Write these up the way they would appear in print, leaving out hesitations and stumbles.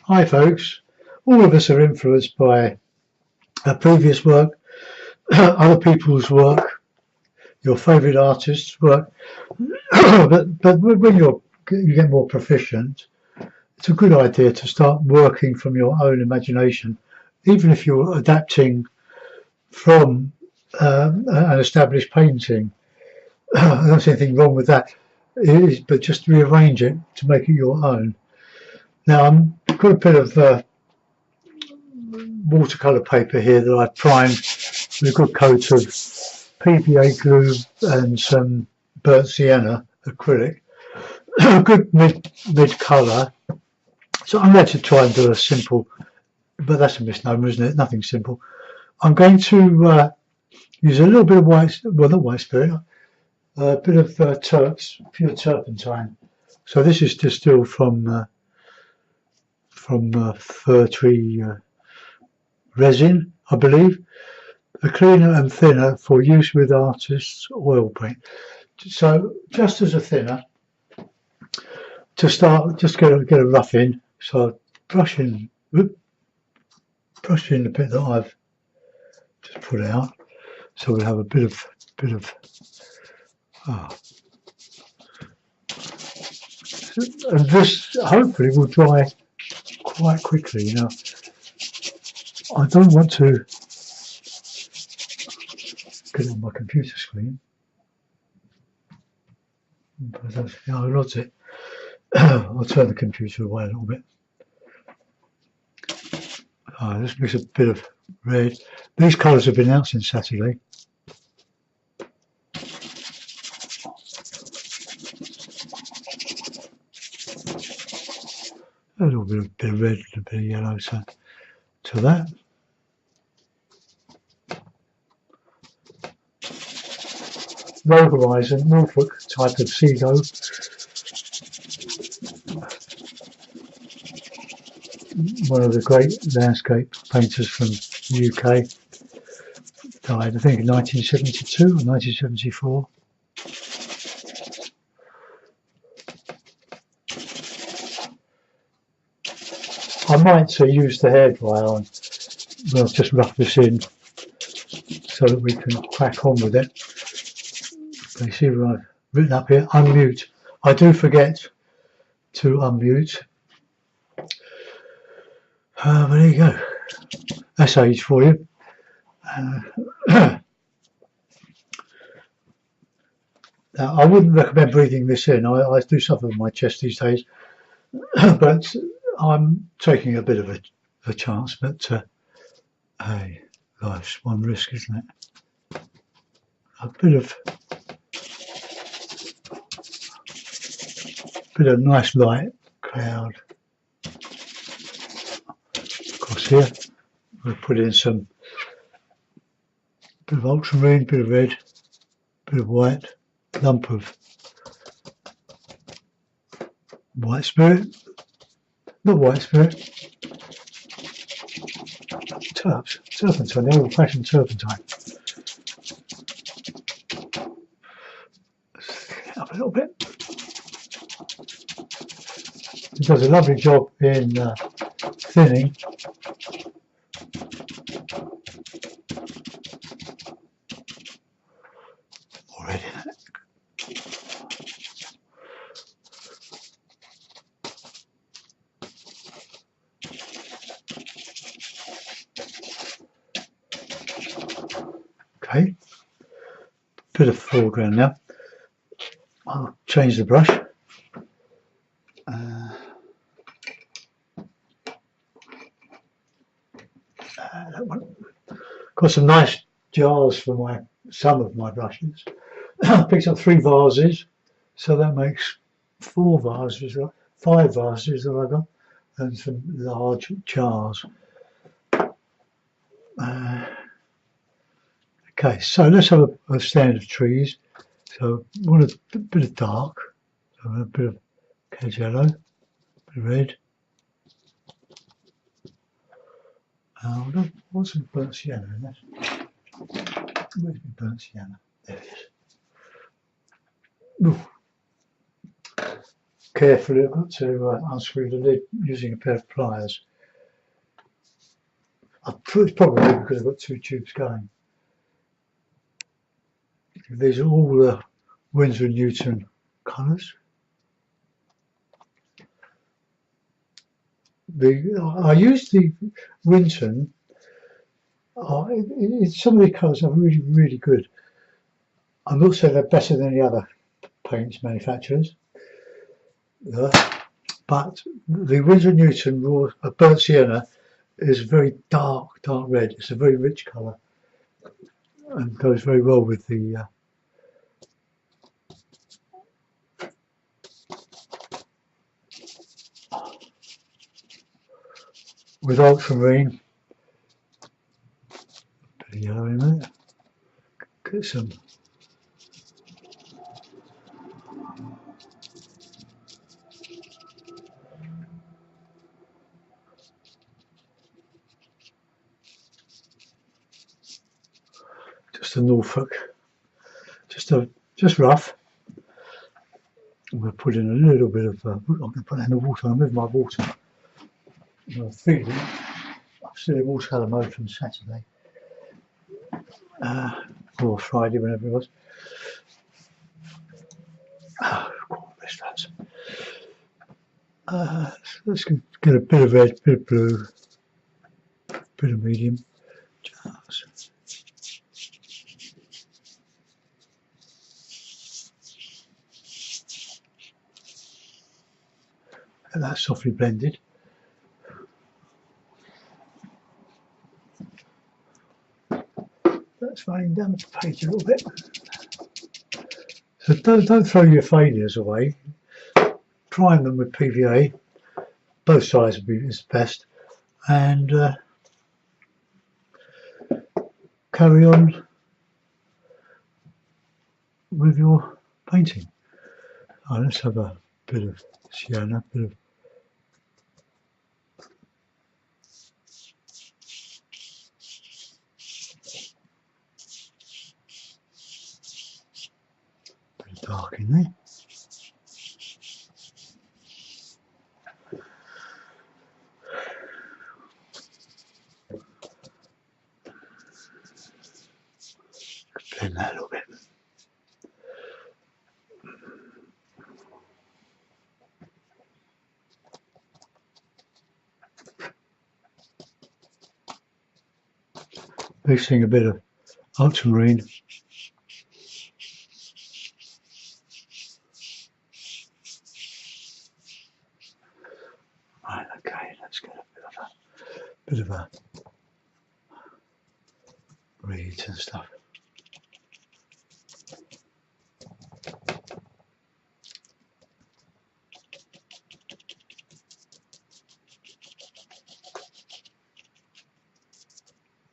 Hi folks, all of us are influenced by our previous work, other people's work, your favourite artist's work, but when you get more proficient, it's a good idea to start working from your own imagination, even if you're adapting from an established painting. I don't see anything wrong with that, but just rearrange it to make it your own. Now I've got a bit of watercolour paper here that I primed with a good coat of PVA glue and some burnt sienna acrylic. A good mid colour. So I'm going to try and do a simple, but that's a misnomer, isn't it? Nothing simple. I'm going to use a little bit of white, well, not white spirit, a bit of pure turpentine. So this is distilled from fir tree resin, I believe. A cleaner and thinner for use with artists' oil paint. So just as a thinner, to start, just get a rough in. So brush in the bit that I've just put out. So we'll have a bit of and this hopefully will dry quite quickly. You know, I don't want to get it on my computer screen, but I don't think I'll lodge it. I'll turn the computer away a little bit. This makes a bit of red. These colours have been out since Saturday. A little bit of red and a bit of yellow, so to that. Rogerize, Norfolk type of seagull. One of the great landscape painters from the UK. Died, I think, in 1972 or 1974. I might use the hairdryer on. We'll just rough this in so that we can crack on with it. You see what I've written up here? Unmute. I do forget to unmute. But there you go. That's age for you. Now, I wouldn't recommend breathing this in. I do suffer with my chest these days, but I'm taking a bit of a chance. But hey, life's one risk, isn't it? A bit of nice light cloud. Of course, here we'll put in some bit of ultramarine, bit of red, bit of white, lump of white spirit, not white spirit, turpentine, the old-fashioned turpentine. Up a little bit. It does a lovely job in thinning. Already. Okay. Bit of foreground now. I'll change the brush. That one. Got some nice jars for some of my brushes. Picked up 3 vases, so that makes 4 vases, 5 vases that I got, and some large jars. Okay, so let's have a stand of trees. So I want a bit of dark, so a bit of cage yellow, a bit of red. I want some burnt sienna in this. Where's my burnt sienna? There it is. Ooh. carefully. I've got to unscrew the lid using a pair of pliers. It's probably because I've got two tubes going. These are all the Winsor and Newton colours. I use the Winton. Some of the colours are really, really good. I'm not saying they're better than the other paints manufacturers, but the Winsor and Newton raw burnt sienna is very dark, dark red. It's a very rich colour and goes very well with the with ultramarine. Bit of yellow in there. Get some. Just a Norfolk, just rough. I'm going to put in a little bit of. I'm going to put in the water. I'll move my water. I'm feeling. I'm still in watercolour mode from Saturday or Friday, whenever it was. Let's get a bit of red, bit of blue, bit of medium. And that's softly blended. That's running down the page a little bit. So don't throw your failures away. Prime them with PVA. Both sides is best, and carry on with your painting. Let's have a bit of sienna, bit of dark in there. Blend that a little bit. Mixing a bit of ultramarine. Right, okay, let's get a bit of a reeds and stuff.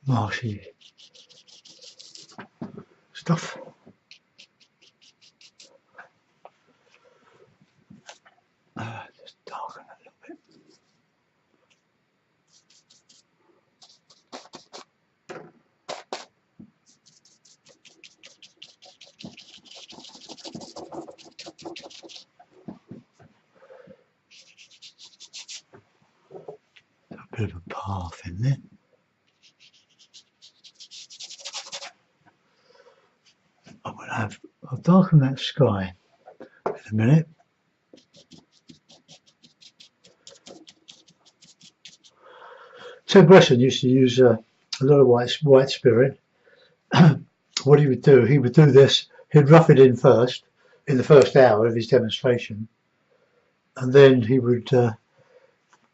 Marshy stuff. Just darken it a little bit. A bit of a path in there. I'll darken that sky in a minute. Ted Wesson used to use a lot of white spirit. What he would do this, he'd rough it in first, in the first hour of his demonstration, and then he would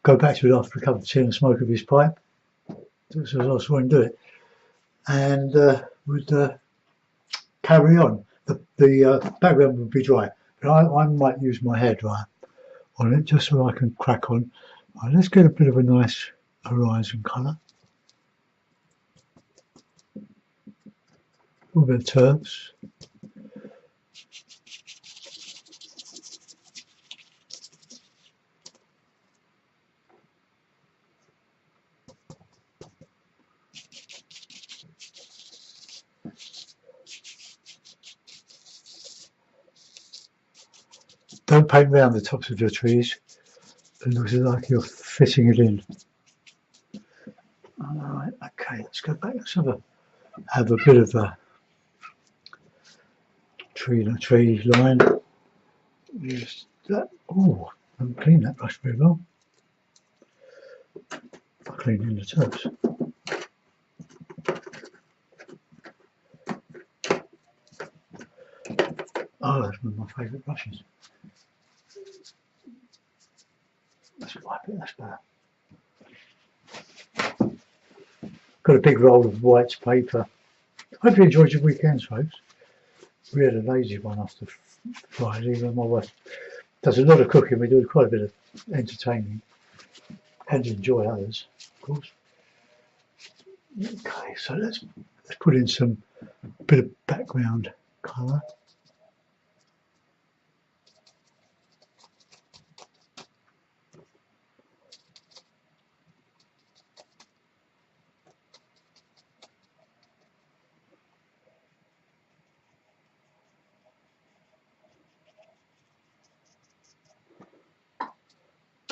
go back to it after a cup of tea and smoke of his pipe. So I saw him do it, and would carry on. The background would be dry, but I might use my hairdryer on it just so I can crack on. Right, let's get a bit of a nice horizon colour. A little bit of turfs. don't paint round the tops of your trees. It looks like you're fitting it in. Alright, okay, let's go back. Let's have a bit of a tree line. Use that. Oh, I haven't cleaned that brush very well. I'll clean in the tops. Oh, that's one of my favourite brushes. Let's wipe it, that's better. Got a big roll of white paper. Hope you enjoyed your weekends, folks. We had a lazy one after Friday. My wife does a lot of cooking. We do quite a bit of entertaining and enjoy others, of course. Okay, so let's put in some bit of background colour.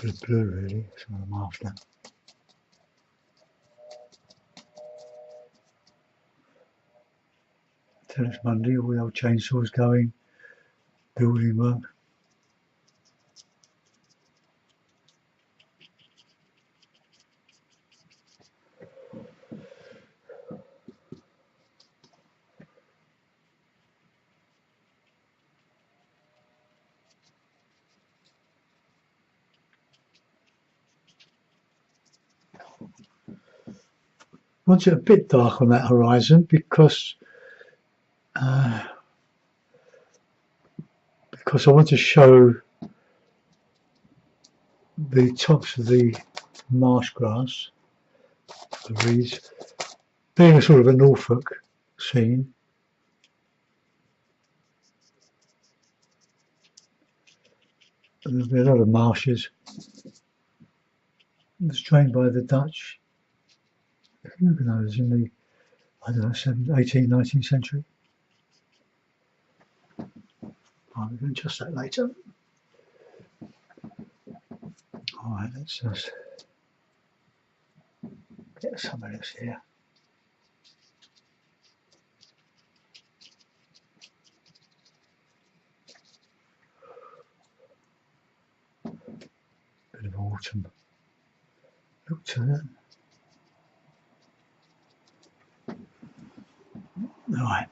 Bit of blue, really. That's what I'm after. So it's Monday. All the old chainsaws going. Building work. Want it a bit dark on that horizon because I want to show the tops of the marsh grass, the reeds, being a sort of a Norfolk scene. And there'll be a lot of marshes. It was trained by the Dutch, those in the, I don't know, 18th, 19th century. Right, we're going to adjust that later. Alright, let's just get some of this here. Bit of autumn look to it. Right,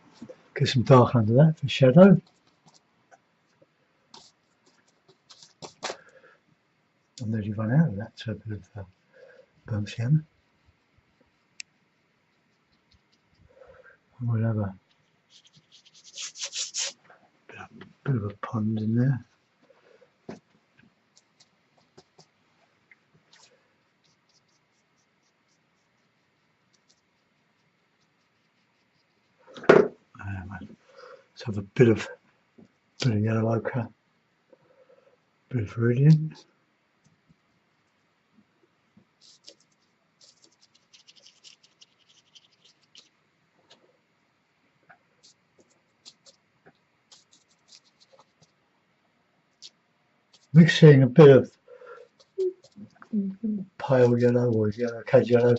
get some dark under that for shadow. I'm nearly run out of that, so a bit of burnt sienna. And we'll have a bit of a pond in there. Let's have a bit of yellow ochre, bit of viridian. Mixing a bit of pale yellow or yellow, cad yellow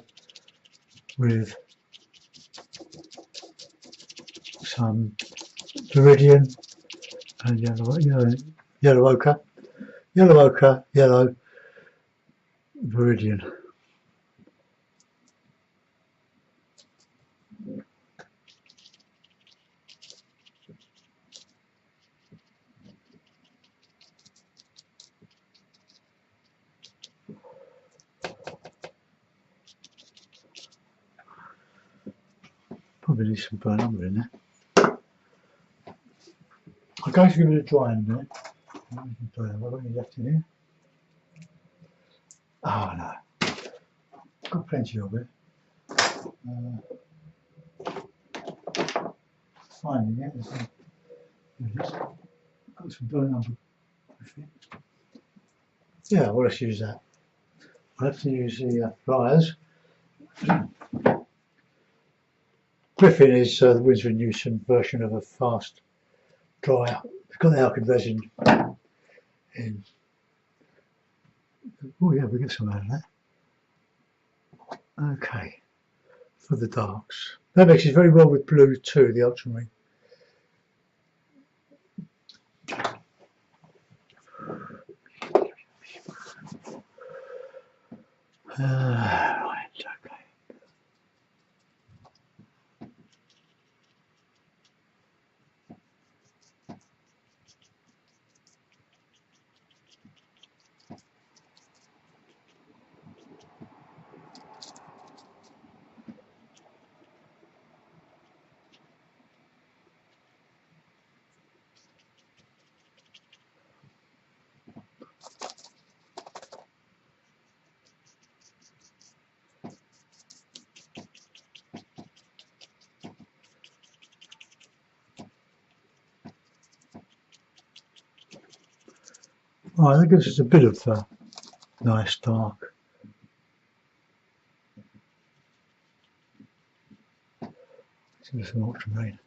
with some viridian and yellow ochre, yellow viridian. Probably need some burnt umber in there. I'm going to give it a dry in a minute. I've got any left in here? Oh no, got plenty of it. Finding it. Got some burnt umber. Yeah, well, let's use that. I have to use the pliers. Griffin is the Winsor & Newton version of a fast dryer. It's got the alkyd resin in. Oh yeah, we get some out of that. Okay, for the darks. That mixes very well with blue too, the ultramarine. Right, okay. Right, that gives us a bit of nice dark. Let's some ultramarine.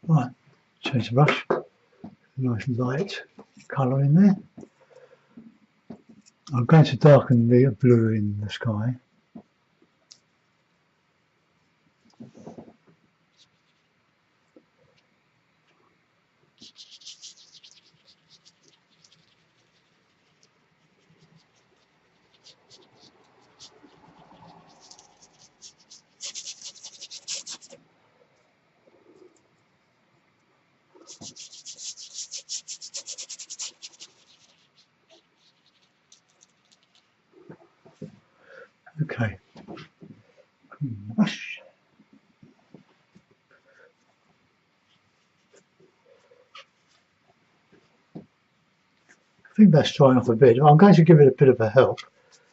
Right, change the brush. Nice light colour in there. I'm going to darken the blue in the sky. Okay. Brush. I think that's drying off a bit. I'm going to give it a bit of a help.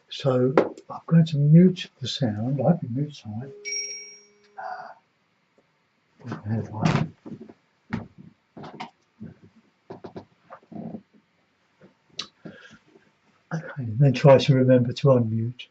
So I'm going to mute the sound. I can mute side. Okay, and then try to remember to unmute.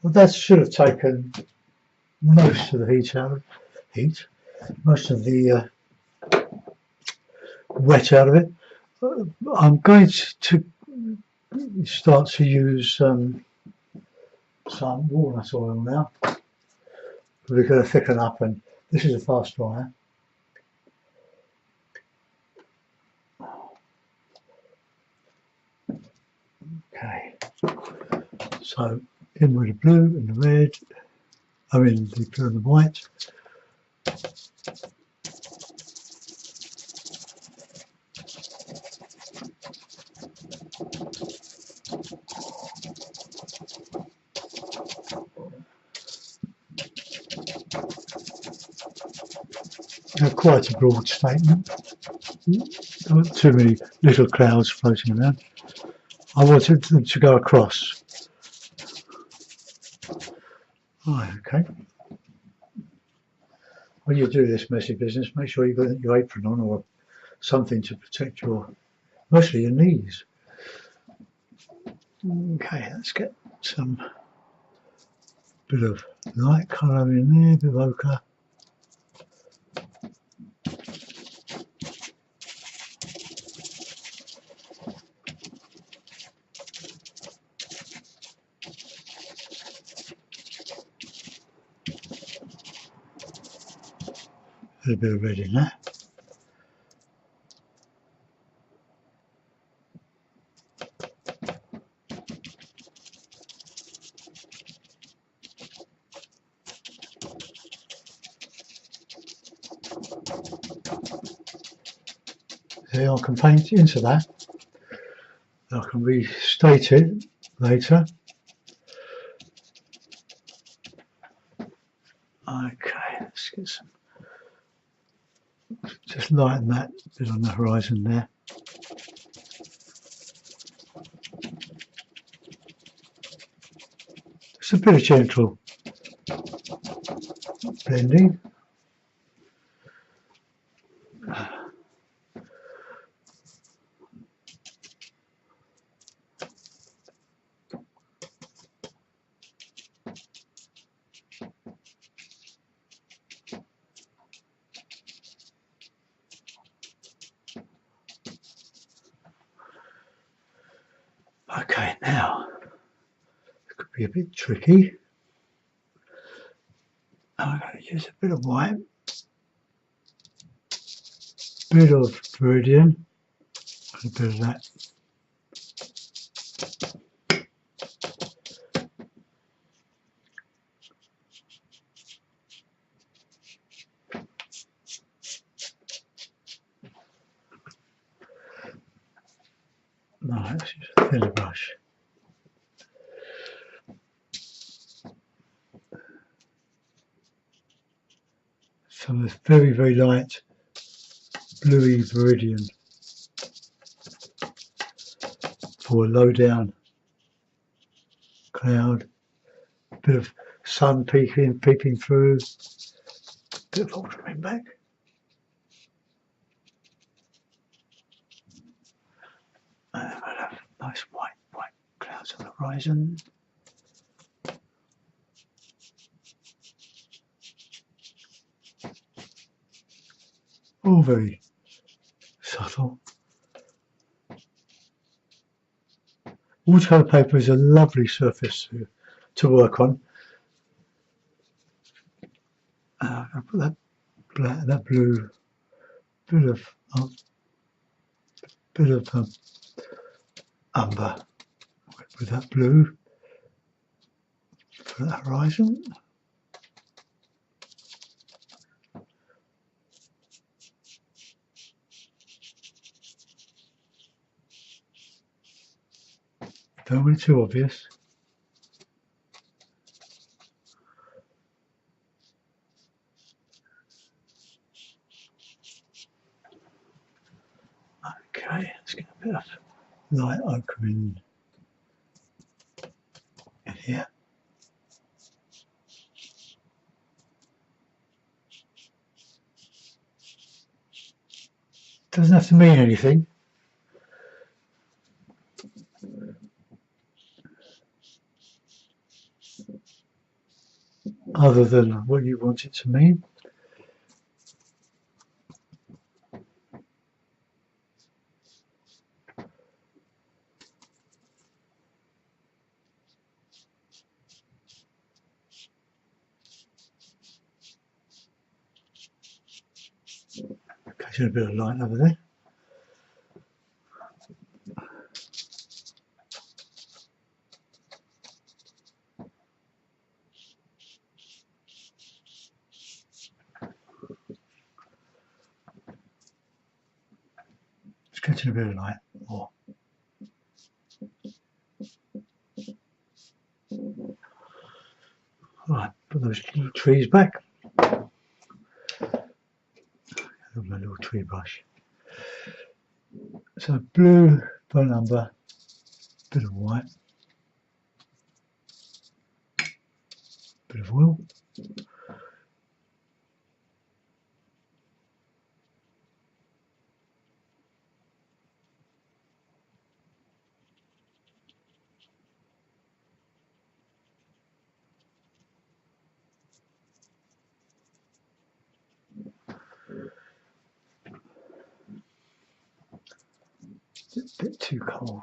Well, that should have taken most of the heat out of most of the wet out of it. I'm going to start to use some walnut oil now. We're going to thicken up, and this is a fast dryer. Okay, so in with the blue and the red, I mean the blue and the white. Quite a broad statement. Not too many little clouds floating around. I wanted them to go across. Right, okay. When you do this messy business, make sure you've got your apron on or something to protect mostly your knees. Okay, let's get some bit of light colour in there, bit of ochre. A little bit of red in there. See, I can paint into that. I can restate it later. Okay, let's get some, just lighten that bit on the horizon there. It's a bit of gentle blending. Okay, now it could be a bit tricky. I'm going to use a bit of white, bit of viridian, a bit of that. No, let's use a thinner brush. Some of this very, very light bluey viridian for a low down cloud. A bit of sun peeping through. A bit of ultramarine back. And I'll have nice white clouds on the horizon. All very subtle. Watercolour paper is a lovely surface to work on. I'll put that black, that blue, bit of umber with that blue for that horizon. Don't want it too obvious. Okay, let's get a bit of light ochre in here. Doesn't have to mean anything. Other than what you want it to mean. Catching a bit of light over there. Just catching a bit of light more. Right, put those little trees back. With my little tree brush. So blue, burnt umber, bit of white, bit of oil. a bit too cold.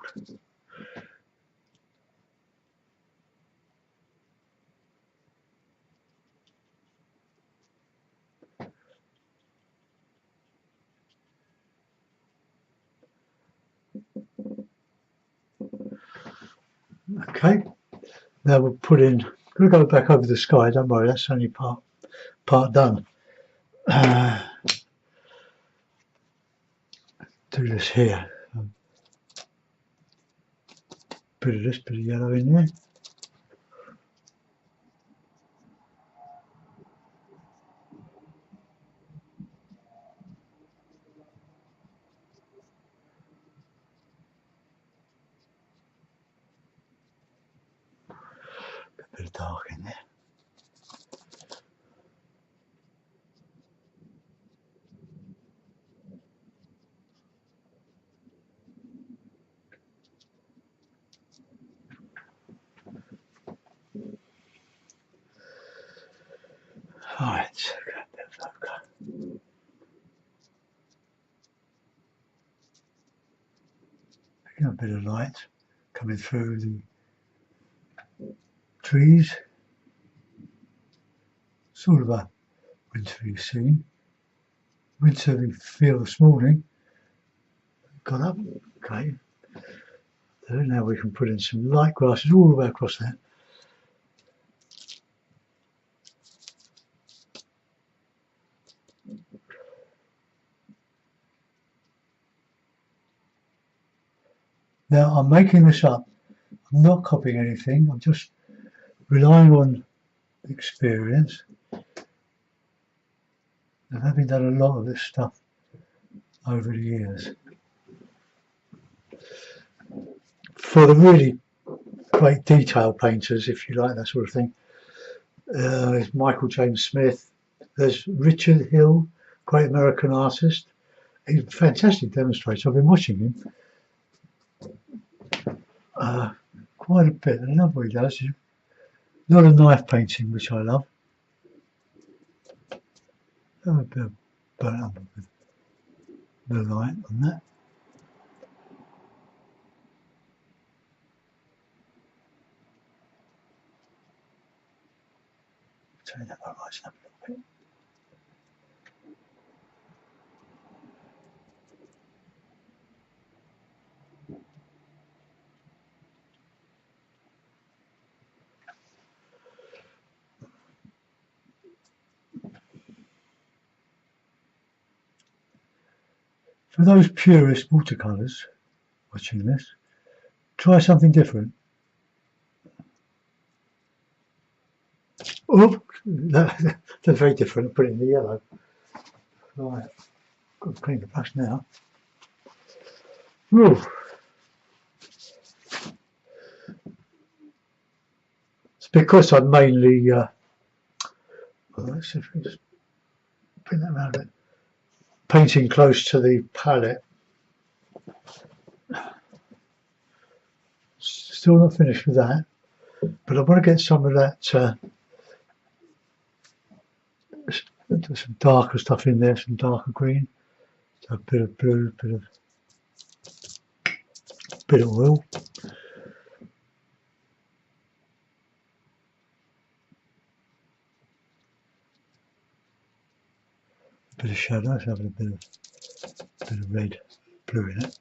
Okay, now we'll put in, we'll go back over the sky, don't worry, that's only part done. Do this here. Bit of this, bit of yellow in there. A bit of dark in there. Alright, a bit of light coming through the trees. Sort of a wintry scene. Wintry feel this morning. Got up, okay. So now we can put in some light grasses all the way across there. Now I'm making this up. I'm not copying anything. I'm just relying on experience. And having done a lot of this stuff over the years. For the really great detail painters, if you like that sort of thing, there's Michael James Smith. There's Richard Hill, great American artist. He's a fantastic demonstrator. I've been watching him quite a bit. I love what he does. A lot of knife painting, which I love. A bit of burnt up with the light on that. Turn that light up a little bit. For those purist watercolours watching this, try something different. Oh, that's very different. Put it in the yellow. Right, got to clean the brush now. Ooh. It's because I'm mainly, let's see if we just bring that around a bit. Painting close to the palette. Still not finished with that, but I want to get some of that, some darker stuff in there, some darker green, so a bit of blue, bit of oil. Bit of shadows, having a bit of red, blue in it.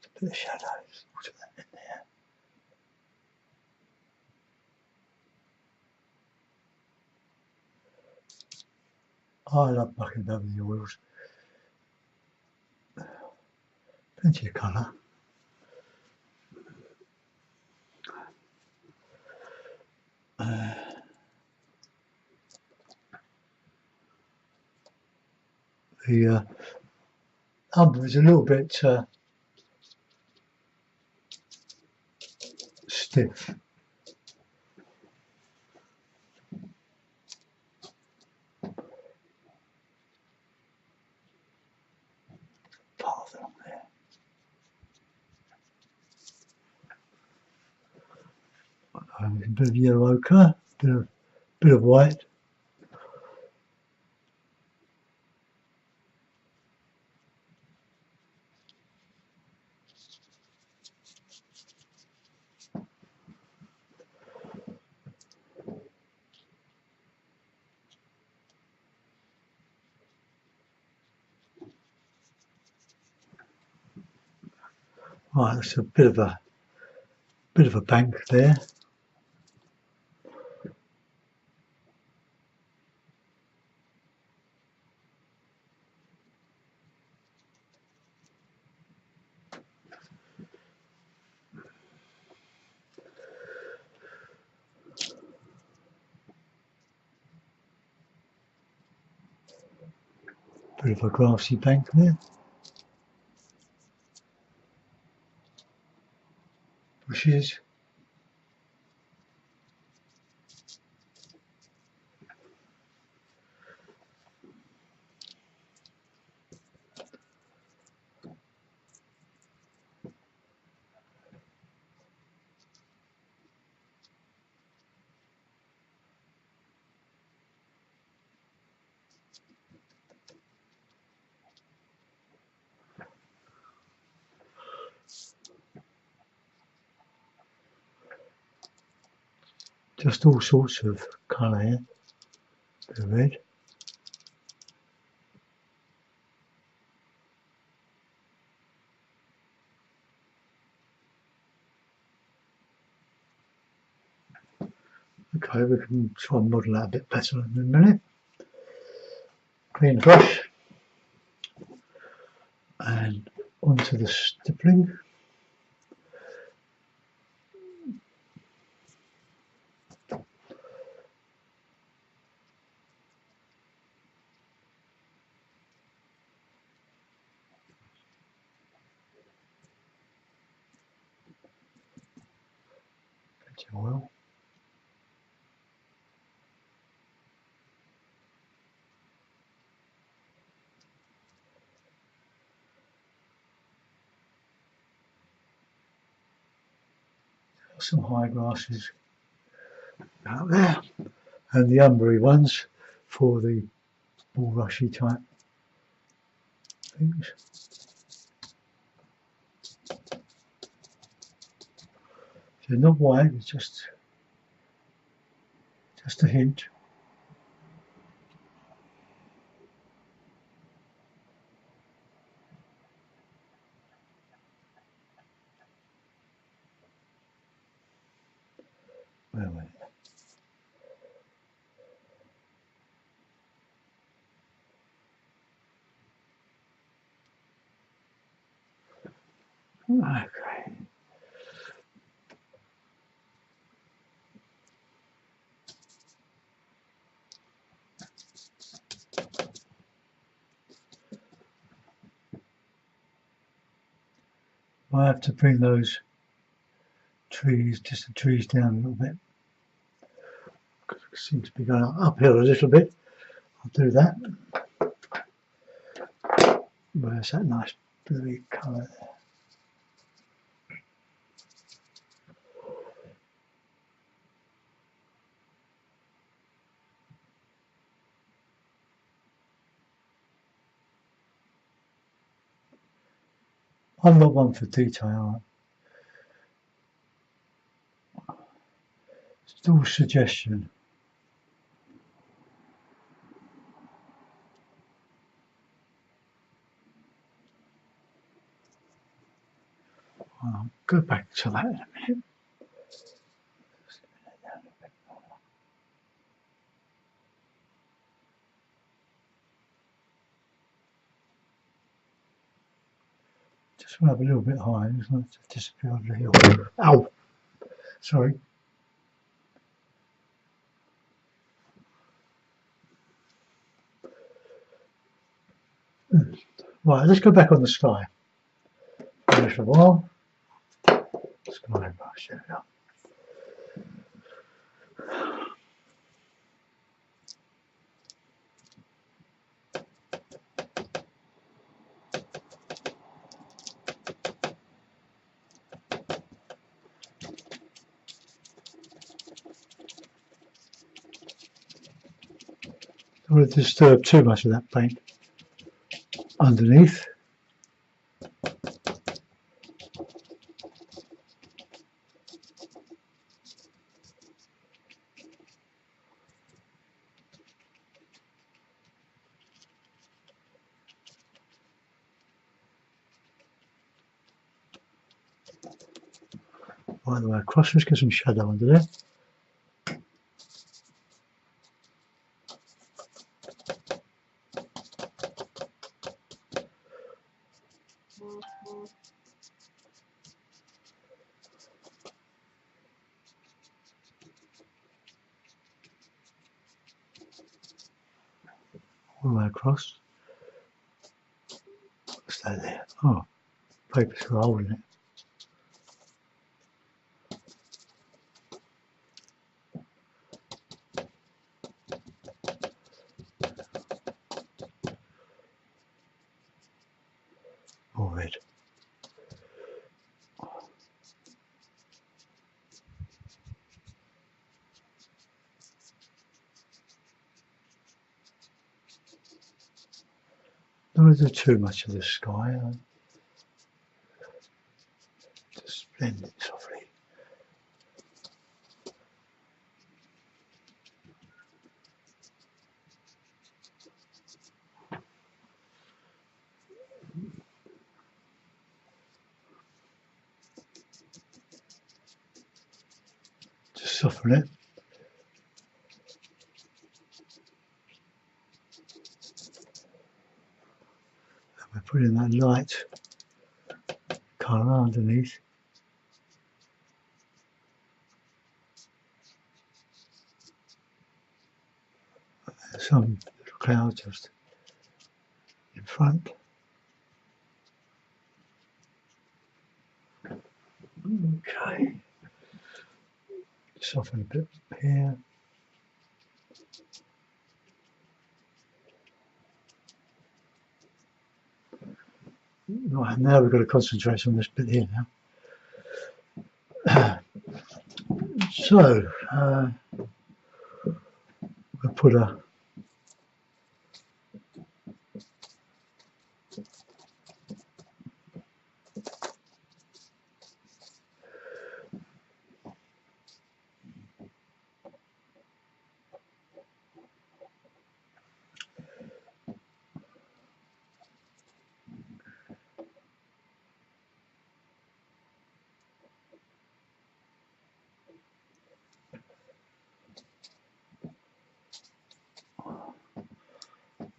A bit of shadows, put that in there. I love bucking over the oils. Plenty of colour. The umber is a little bit stiff. Path along there. A bit of yellow ochre, bit of white. Right, that's a bit of a bank there. Bit of a grassy bank there. Bushes. Just all sorts of colour here. Bit of red. Okay, we can try and model that a bit better in a minute. Clean brush and onto the stippling. Oil. Some high grasses out there, and the umbery ones for the bulrushy type things. So not white, it's just a hint. Where was it? Okay. I have to bring those trees, just the trees down a little bit. It seems to be going uphill a little bit. I'll do that. Where's that nice bluey colour there? I'm not one for detail. It's all suggestion. I'll go back to that in a minute. Just want to have a little bit higher, just want to disappear over the hill. Ow! Sorry. Right, let's go back on the sky for a little while. Sky brush, there we go. Don't want to disturb too much of that paint underneath. Right the way across. Let's get some shadow under there. All the way across. What's that there? Oh, paper's got a hole in it. All red. Don't do too much of the sky. Just blend it softly. Just soften it. And we're putting that light colour underneath. There's some little cloud just in front. Okay. Soften a bit here. Right, now we've got to concentrate on this bit here now. So, we'll put a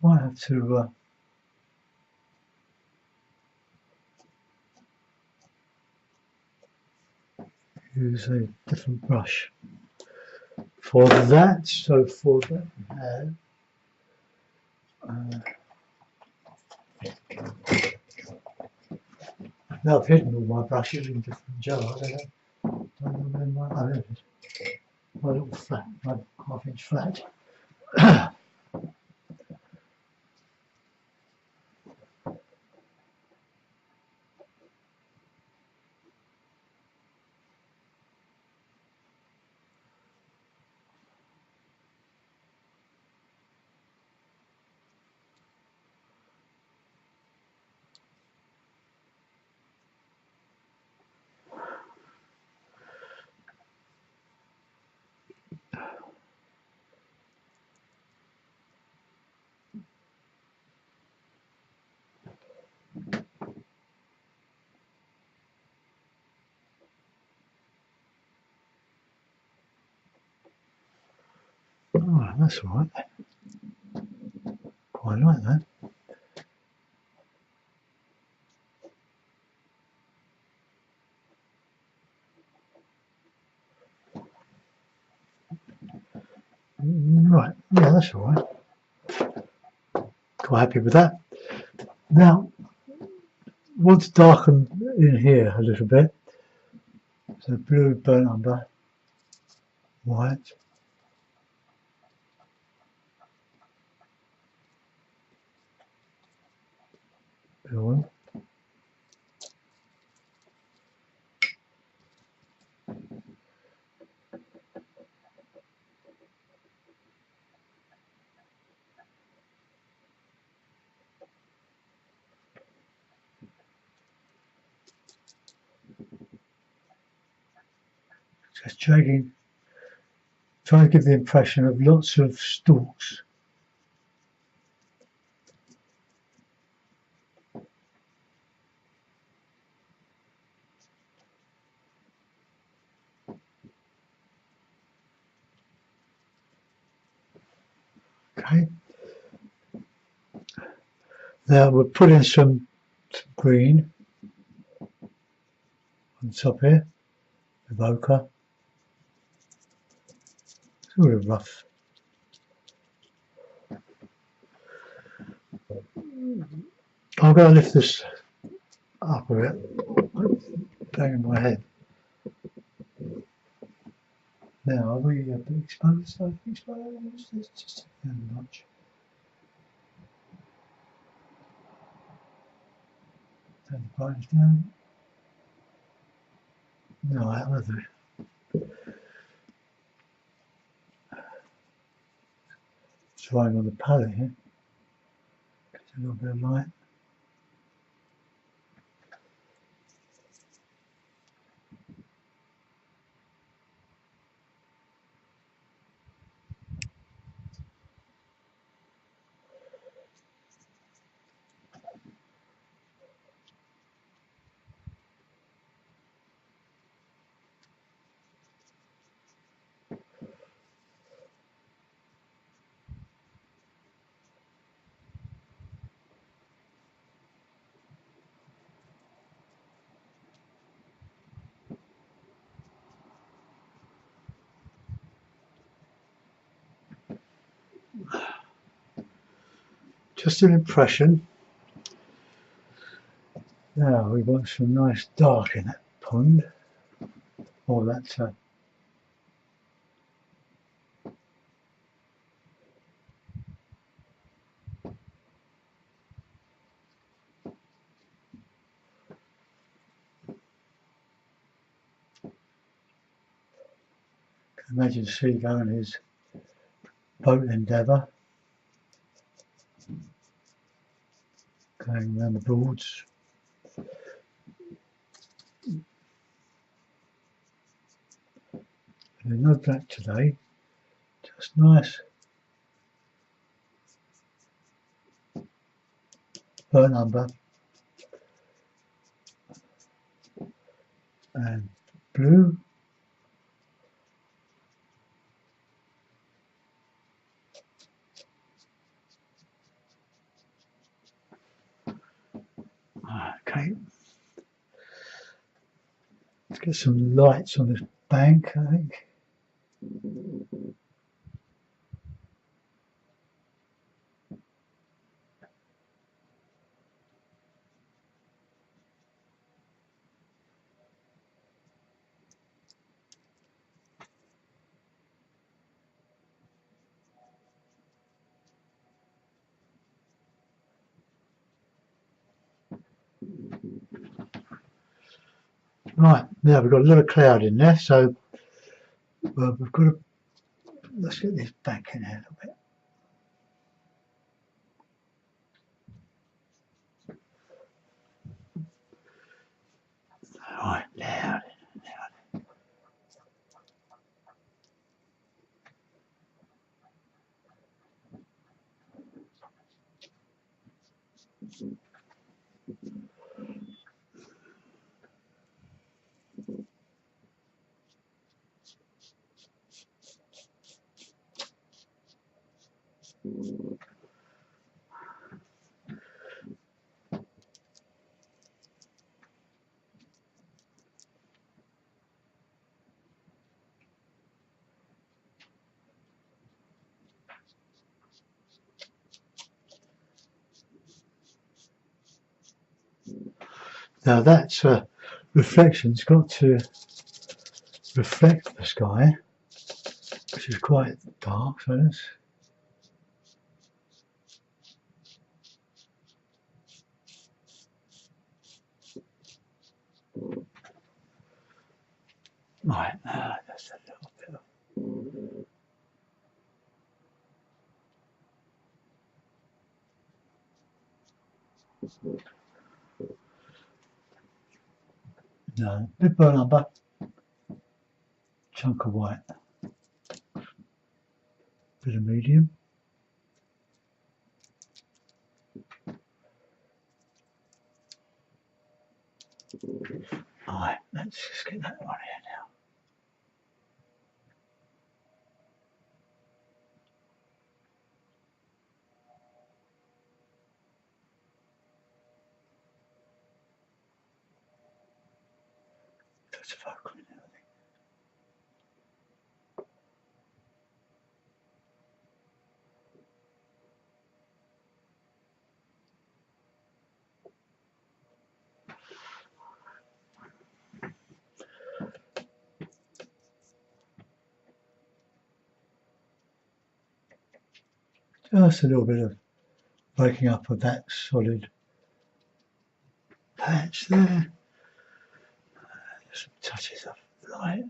might have to use a different brush for that. So for that, now I've hidden all my brushes in different jars. I don't know where oh, there it is. My little flat, my half-inch flat. Oh, that's all right. Quite like that. Right, yeah, that's all right. Quite happy with that. Now, want to darken in here a little bit. So blue burnt umber, white, blue, just dragging, trying to give the impression of lots of stalks. Okay. Now we'll put in some green on top here, with ochre. Sort of rough. I'm going to lift this up a bit, banging my head. Now, are we a bit exposed? Exposed? Let's just take it down a notch. Turn the brightness down. No, I will do it. Trying on the palette here. Get a little bit of light. Just an impression. Now we want some nice dark in that pond. Oh, that's imagine Seagull and his boat endeavour going around the boards. There's no black today, just nice burnt umber and blue. Okay, let's get some lights on this bank, I think. Right, now we've got a little cloud in there, so we've got to, let's get this back in here a little bit. Right, now. Now that reflection's got to reflect the sky, which is quite dark, so let's right, that's a little bit of, no, bit burnt umber, chunk of white, bit of medium. Alright, let's just get that one here now. That's a focal in there, I think. Just a little bit of breaking up of that solid patch there. Some touches of light.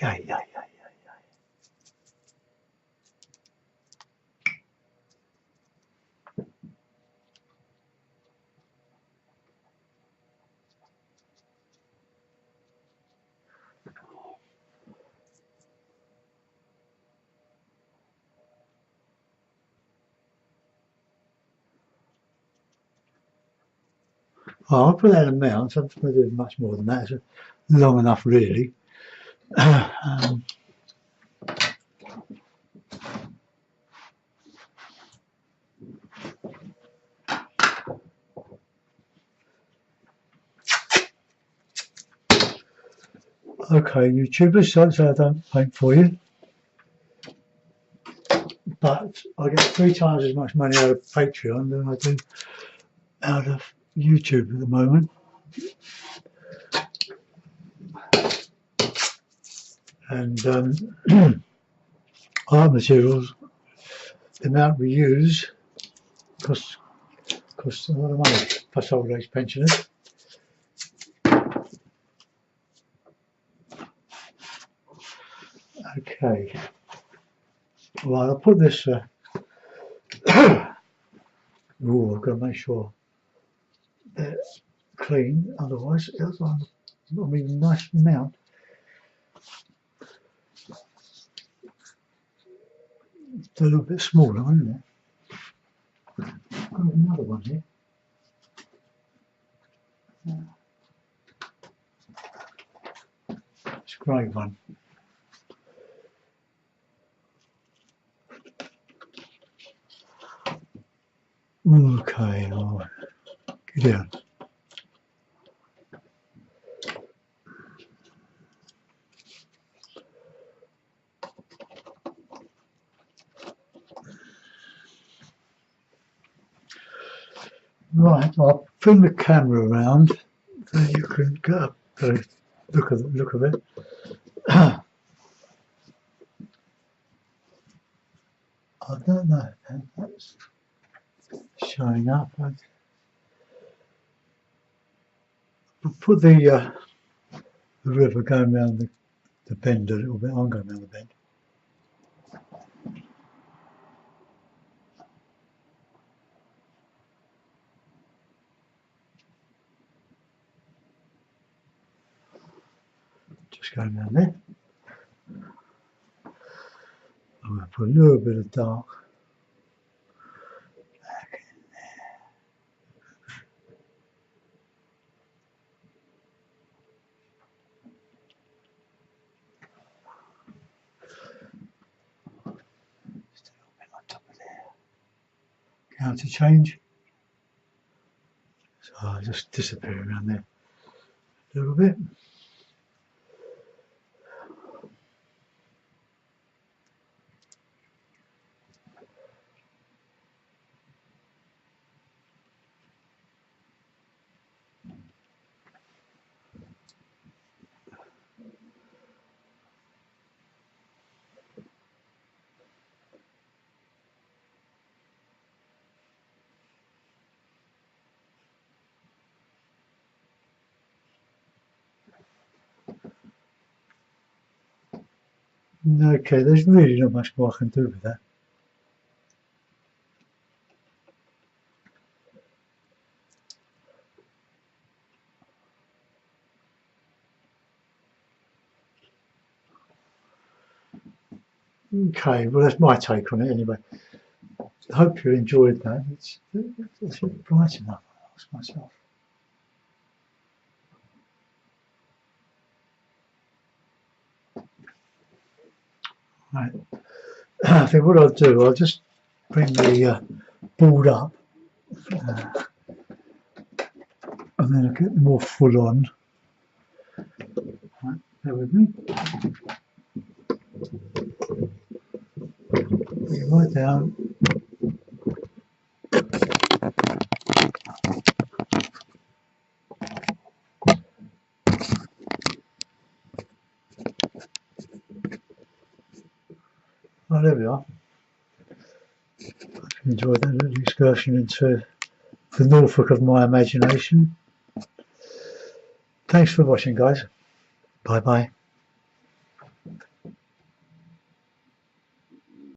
Yeah. Oh, I'll put that in a mount. I'm not going to do much more than that. It's long enough, really. Okay, YouTubers, so I don't paint for you, but I get 3 times as much money out of Patreon than I do out of YouTube at the moment. And art materials, the amount we use costs a lot of money for old age pensioners. Okay, well, I'll put this. Oh, I've got to make sure they're clean, otherwise, it's not even a nice mount. It's a little bit smaller, isn't it? I've got another one here. It's a great one. Okay, all right. Get down. Right, I'll bring the camera around so you can get a look of it. I don't know if that's showing up. I'll put the river going around the bend a little bit. I'm going around the bend. Just going around there. I'm going to put a little bit of dark back in there. Just a little bit on top of there. Counter change. So I'll just disappear around there a little bit. Okay, there's really not much more I can do with that. Okay, well that's my take on it anyway. I hope you enjoyed that. It's bright enough, I ask myself. Right. I think what I'll do, I'll just bring the board up and then I'll get more full on. Right, bear with me. Bring it right down. Oh, there we are. I enjoyed that little excursion into the Norfolk of my imagination. Thanks for watching, guys. Bye bye.